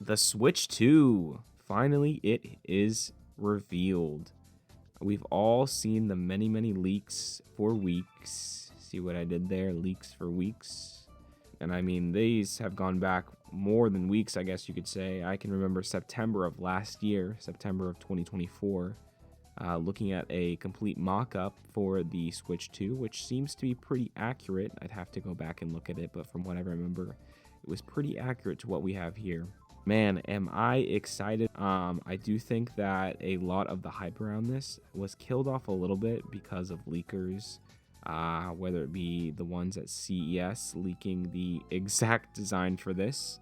The Switch 2. Finally, it is revealed. We've all seen the many leaks for weeks. See what I did there? Leaks for weeks. And I mean, these have gone back more than weeks, I guess you could say. I can remember September of last year, September of 2024, looking at a complete mock-up for the Switch 2, which seems to be pretty accurate. I'd have to go back and look at it, but from what I remember, it was pretty accurate to what we have here. Man, am I excited. I do think that a lot of the hype around this was killed off a little bit because of leakers, whether it be the ones at CES leaking the exact design for this,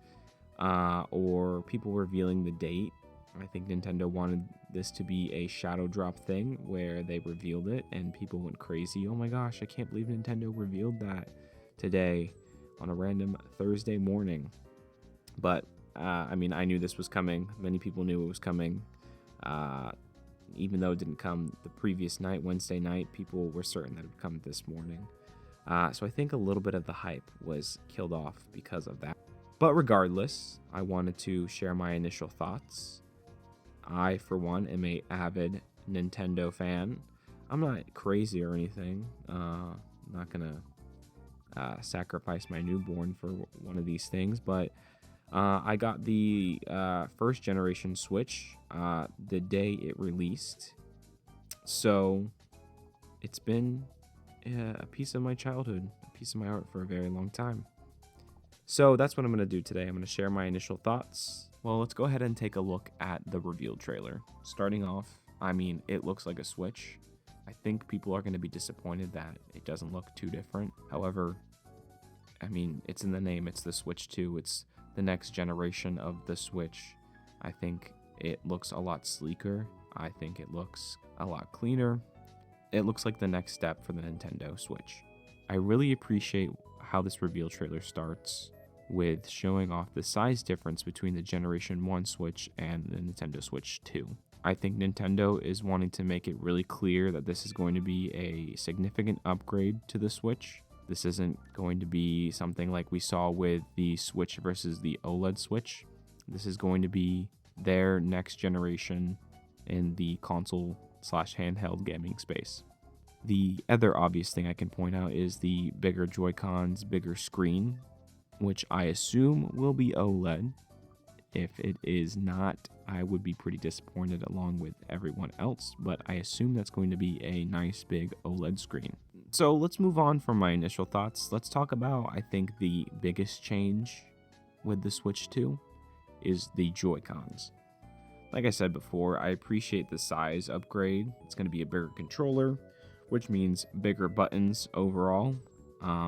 or people revealing the date. I think Nintendo wanted this to be a shadow drop thing where they revealed it and people went crazy. Oh my gosh, I can't believe Nintendo revealed that today on a random Thursday morning. But I mean, I knew this was coming. Many people knew it was coming. Even though it didn't come the previous night, Wednesday night, people were certain that it would come this morning. So I think a little bit of the hype was killed off because of that. But regardless, I wanted to share my initial thoughts. I, for one, am a avid Nintendo fan. I'm not crazy or anything. I'm not going to sacrifice my newborn for one of these things, but I got the first generation Switch the day it released. So it's been a piece of my childhood, a piece of my heart for a very long time. So that's what I'm going to do today. I'm going to share my initial thoughts. Well, let's go ahead and take a look at the reveal trailer. Starting off, I mean, it looks like a Switch. I think people are going to be disappointed that it doesn't look too different. However, I mean, it's in the name. It's the Switch 2. It's the next generation of the Switch. I think it looks a lot sleeker. I think it looks a lot cleaner. It looks like the next step for the Nintendo Switch. I really appreciate how this reveal trailer starts with showing off the size difference between the Generation 1 Switch and the Nintendo Switch 2. I think Nintendo is wanting to make it really clear that this is going to be a significant upgrade to the Switch. This isn't going to be something like we saw with the Switch versus the OLED Switch. This is going to be their next generation in the console/handheld gaming space. The other obvious thing I can point out is the bigger Joy-Cons, bigger screen, which I assume will be OLED. If it is not, I would be pretty disappointed along with everyone else, but I assume that's going to be a nice big OLED screen. So let's move on from my initial thoughts. Let's talk about, I think, the biggest change with the Switch 2 is the Joy-Cons. Like I said before, I appreciate the size upgrade. It's going to be a bigger controller, which means bigger buttons overall.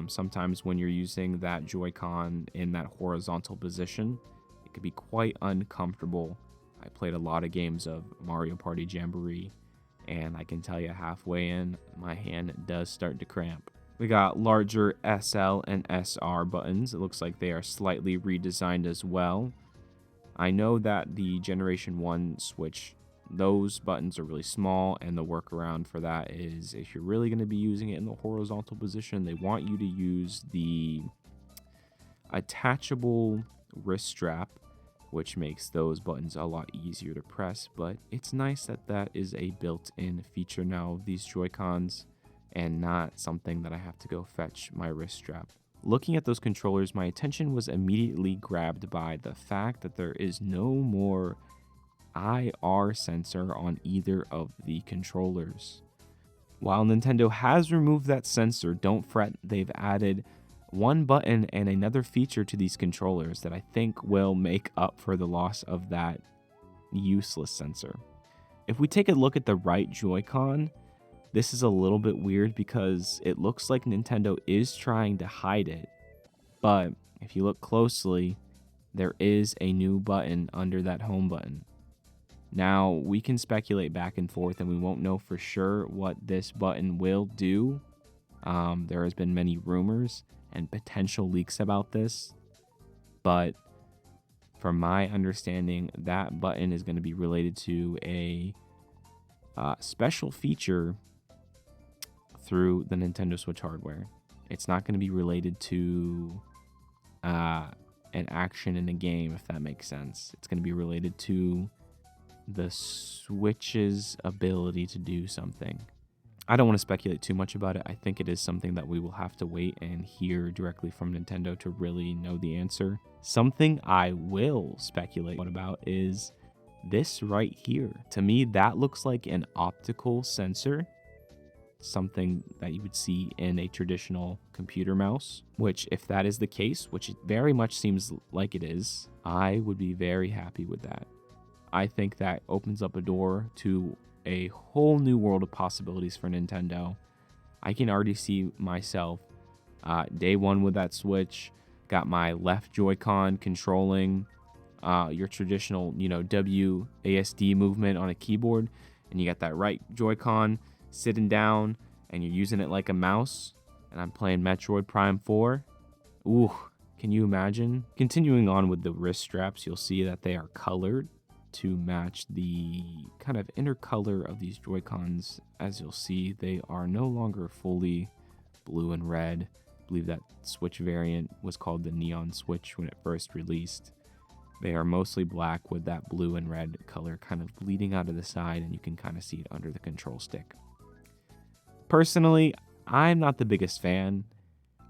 Sometimes when you're using that Joy-Con in that horizontal position, it could be quite uncomfortable. I played a lot of games of Mario Party Jamboree, and I can tell you halfway in, my hand does start to cramp. We got larger SL and SR buttons. It looks like they are slightly redesigned as well. I know that the Generation 1 Switch, those buttons are really small, and the workaround for that is if you're really going to be using it in the horizontal position, they want you to use the attachable wrist strap, which makes those buttons a lot easier to press. But it's nice that that is a built-in feature now of these Joy-Cons and not something that I have to go fetch my wrist strap. Looking at those controllers, my attention was immediately grabbed by the fact that there is no more IR sensor on either of the controllers. While Nintendo has removed that sensor, don't fret, they've added one button and another feature to these controllers that I think will make up for the loss of that useless sensor. If we take a look at the right Joy-Con, this is a little bit weird because it looks like Nintendo is trying to hide it, but if you look closely, there is a new button under that home button. Now, we can speculate back and forth and we won't know for sure what this button will do. There has been many rumors and potential leaks about this, but from my understanding, that button is going to be related to a special feature through the Nintendo Switch hardware. It's not going to be related to an action in a game, if that makes sense. It's going to be related to the Switch's ability to do something. I don't want to speculate too much about it. I think it is something that we will have to wait and hear directly from Nintendo to really know the answer. Something I will speculate about is this right here. To me, that looks like an optical sensor, something that you would see in a traditional computer mouse, which if that is the case, which it very much seems like it is, I would be very happy with that. I think that opens up a door to a whole new world of possibilities for Nintendo. I can already see myself day one with that Switch, got my left Joy-Con controlling your traditional, WASD movement on a keyboard, and you got that right Joy-Con sitting down, and you're using it like a mouse, and I'm playing Metroid Prime 4. Ooh, can you imagine? Continuing on with the wrist straps, you'll see that they are colored to match the kind of inner color of these Joy-Cons. As you'll see, they are no longer fully blue and red. I believe that Switch variant was called the Neon Switch when it first released. They are mostly black with that blue and red color kind of bleeding out of the side, and you can kind of see it under the control stick. Personally, I'm not the biggest fan.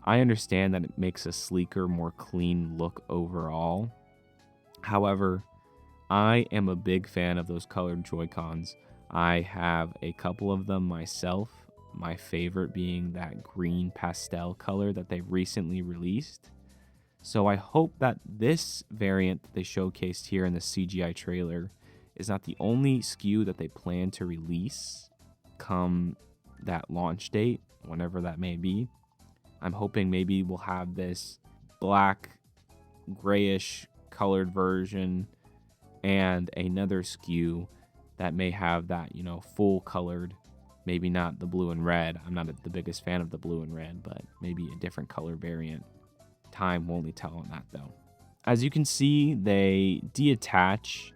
I understand that it makes a sleeker, more clean look overall. However, I am a big fan of those colored Joy-Cons. I have a couple of them myself, my favorite being that green pastel color that they recently released. So I hope that this variant that they showcased here in the CGI trailer is not the only SKU that they plan to release come that launch date, whenever that may be. I'm hoping maybe we'll have this black, grayish colored version and another SKU that may have that, full colored, maybe not the blue and red. I'm not the biggest fan of the blue and red, but maybe a different color variant. Time will only tell on that, though. As you can see, they deattach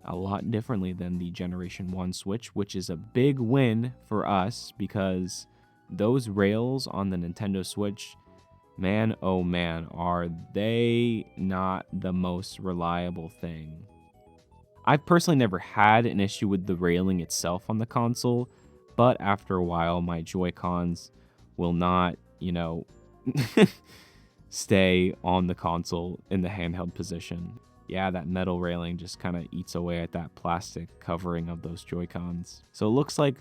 a lot differently than the Generation 1 Switch, which is a big win for us because those rails on the Nintendo Switch, man, oh man, are they not the most reliable thing. I've personally never had an issue with the railing itself on the console, but after a while, my Joy-Cons will not, stay on the console in the handheld position. Yeah, that metal railing just kind of eats away at that plastic covering of those Joy-Cons. So it looks like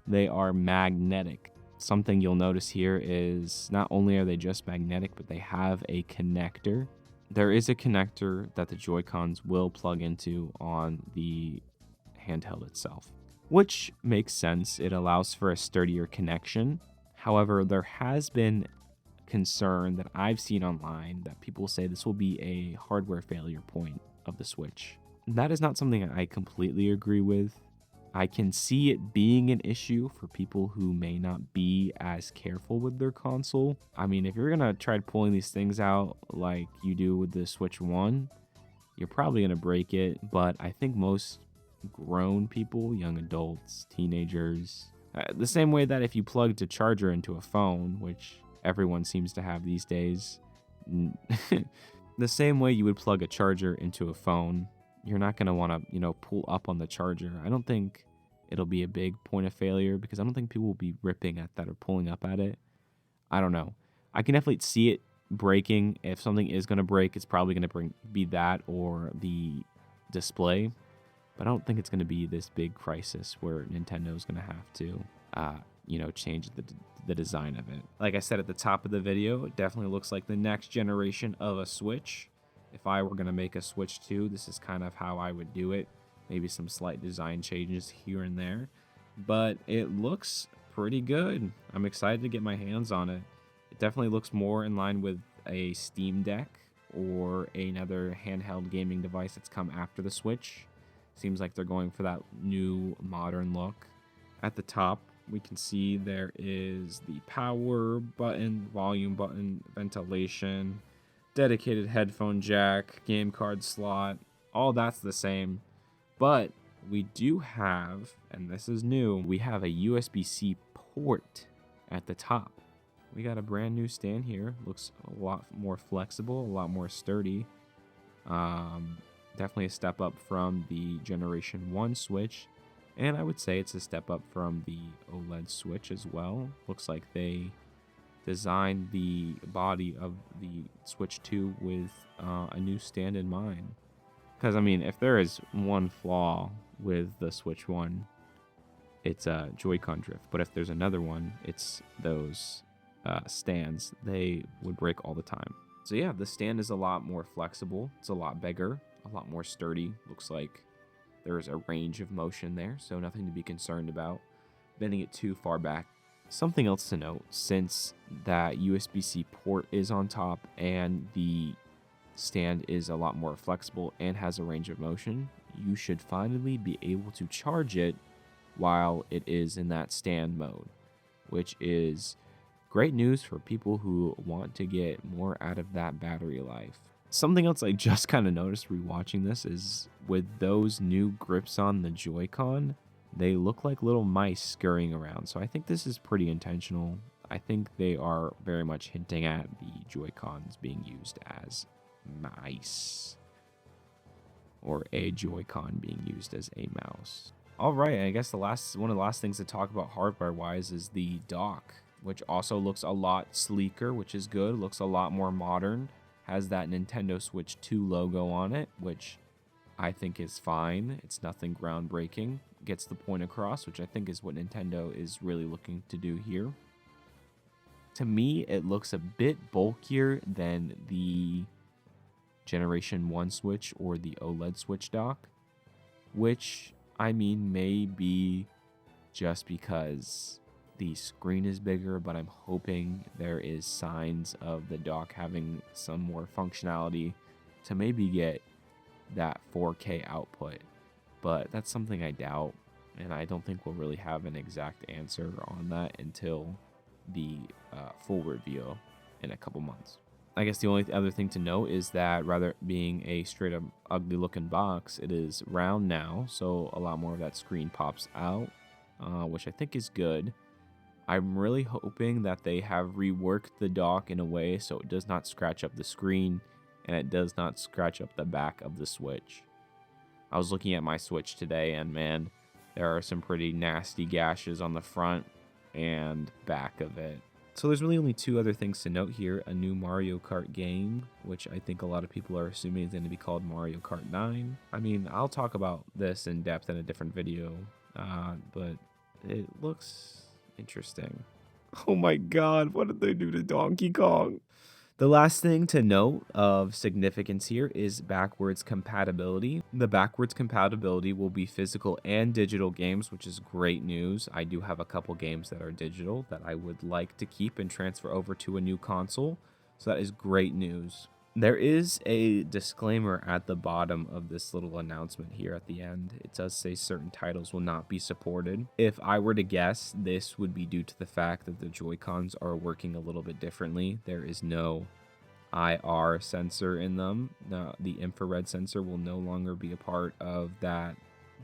they are magnetic. Something you'll notice here is not only are they just magnetic, but they have a connector. There is a connector that the Joy-Cons will plug into on the handheld itself, which makes sense. It allows for a sturdier connection. However, there has been concern that I've seen online that people say this will be a hardware failure point of the Switch. That is not something I completely agree with. I can see it being an issue for people who may not be as careful with their console. I mean, if you're gonna try pulling these things out like you do with the Switch 1, you're probably gonna break it, but I think most grown people, young adults, teenagers, the same way that if you plugged a charger into a phone, which everyone seems to have these days, the same way you would plug a charger into a phone, you're not going to want to, pull up on the charger. I don't think it'll be a big point of failure because I don't think people will be ripping at that or pulling up at it. I don't know. I can definitely see it breaking. If something is going to break, it's probably going to be that or the display. But I don't think it's going to be this big crisis where Nintendo is going to have to, change the design of it. Like I said at the top of the video, it definitely looks like the next generation of a Switch. If I were going to make a Switch 2, this is kind of how I would do it. Maybe some slight design changes here and there. But it looks pretty good. I'm excited to get my hands on it. It definitely looks more in line with a Steam Deck or another handheld gaming device that's come after the Switch. Seems like they're going for that new modern look. At the top, we can see there is the power button, volume button, ventilation, dedicated headphone jack, game card slot, all that's the same. But we do have, and this is new, we have a USB-C port at the top. we got a brand new stand here. Looks a lot more flexible, a lot more sturdy. Definitely a step up from the Generation 1 Switch. And I would say it's a step up from the OLED Switch as well. Looks like they designed the body of the Switch 2 with a new stand in mind. Because, I mean, if there is one flaw with the Switch 1, it's a Joy-Con drift. But if there's another one, it's those stands. They would break all the time. So yeah, the stand is a lot more flexible. It's a lot bigger, a lot more sturdy. Looks like there's a range of motion there, so nothing to be concerned about bending it too far back. Something else to note, since that USB-C port is on top and the stand is a lot more flexible and has a range of motion, you should finally be able to charge it while it is in that stand mode, which is great news for people who want to get more out of that battery life. Something else I just kind of noticed rewatching this is with those new grips on the Joy-Con, they look like little mice scurrying around. So I think this is pretty intentional. I think they are very much hinting at the Joy-Cons being used as mice, or a Joy-Con being used as a mouse. All right, I guess one of the last things to talk about hardware-wise is the dock, which also looks a lot sleeker, which is good. Looks a lot more modern. Has that Nintendo Switch 2 logo on it, which I think is fine. It's nothing groundbreaking. Gets the point across, which I think is what Nintendo is really looking to do here. To me, it looks a bit bulkier than the Generation 1 Switch or the OLED Switch dock, which, I mean, may be just because the screen is bigger, but I'm hoping there is signs of the dock having some more functionality to maybe get that 4K output. But that's something I doubt, and I don't think we'll really have an exact answer on that until the full reveal in a couple months. I guess the only other thing to note is that rather being a straight up ugly looking box, it is round now, so a lot more of that screen pops out, which I think is good. I'm really hoping that they have reworked the dock in a way so it does not scratch up the screen and it does not scratch up the back of the Switch. I was looking at my Switch today, and man, there are some pretty nasty gashes on the front and back of it. So there's really only two other things to note here. A new Mario Kart game, which I think a lot of people are assuming is going to be called Mario Kart 9. I mean, I'll talk about this in depth in a different video, but it looks interesting. Oh my god, what did they do to Donkey Kong? The last thing to note of significance here is backwards compatibility. The backwards compatibility will be physical and digital games, which is great news. I do have a couple games that are digital that I would like to keep and transfer over to a new console, so that is great news. There is a disclaimer at the bottom of this little announcement here at the end. It does say certain titles will not be supported. If I were to guess, this would be due to the fact that the Joy-Cons are working a little bit differently. There is no IR sensor in them. The infrared sensor will no longer be a part of that.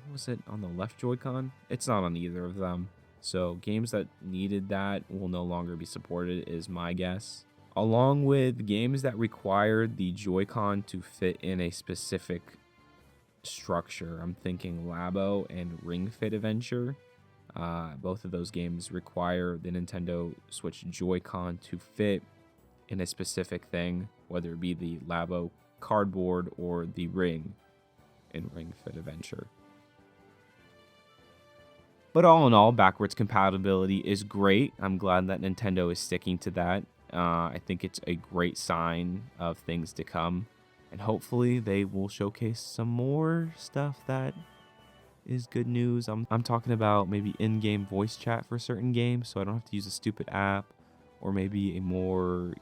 What was it on the left Joy-Con? It's not on either of them. So games that needed that will no longer be supported is my guess. Along with games that require the Joy-Con to fit in a specific structure. I'm thinking Labo and Ring Fit Adventure. Both of those games require the Nintendo Switch Joy-Con to fit in a specific thing, whether it be the Labo cardboard or the ring in Ring Fit Adventure. But all in all, backwards compatibility is great. I'm glad that Nintendo is sticking to that. I think it's a great sign of things to come, and hopefully they will showcase some more stuff that is good news. I'm talking about maybe in-game voice chat for certain games, so I don't have to use a stupid app, or maybe a more,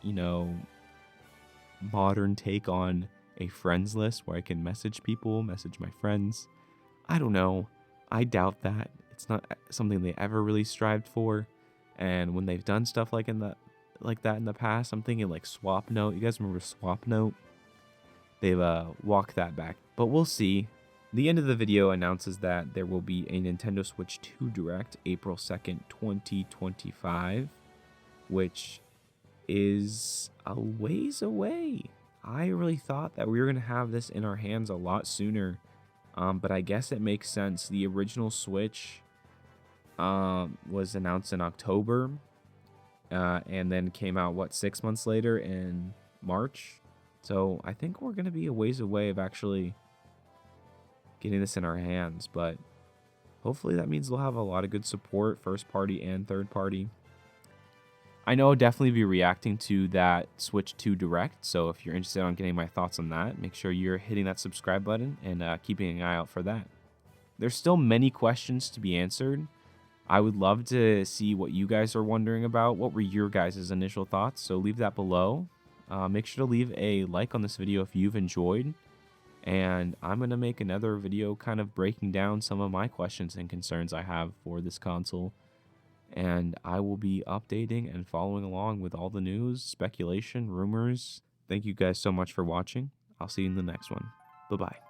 modern take on a friends list where I can message people, message my friends. I don't know. I doubt that. It's not something they ever really strived for, and when they've done stuff like that in the past, I'm thinking like Swap Note. You guys remember Swap Note? They've walked that back, but we'll see. The end of the video announces that there will be a Nintendo Switch 2 Direct April 2nd, 2025, which is a ways away. I really thought that we were going to have this in our hands a lot sooner, but I guess it makes sense. The original Switch was announced in October, and then came out, what, 6 months later in March? So I think we're going to be a ways away of actually getting this in our hands, but hopefully that means we'll have a lot of good support, first party and third party. I know I'll definitely be reacting to that Switch 2 Direct, so if you're interested in getting my thoughts on that, make sure you're hitting that subscribe button and keeping an eye out for that. There's still many questions to be answered. I would love to see what you guys are wondering about. What were your guys' initial thoughts? So leave that below. Make sure to leave a like on this video if you've enjoyed. And I'm going to make another video kind of breaking down some of my questions and concerns I have for this console. And I will be updating and following along with all the news, speculation, rumors. Thank you guys so much for watching. I'll see you in the next one. Bye-bye.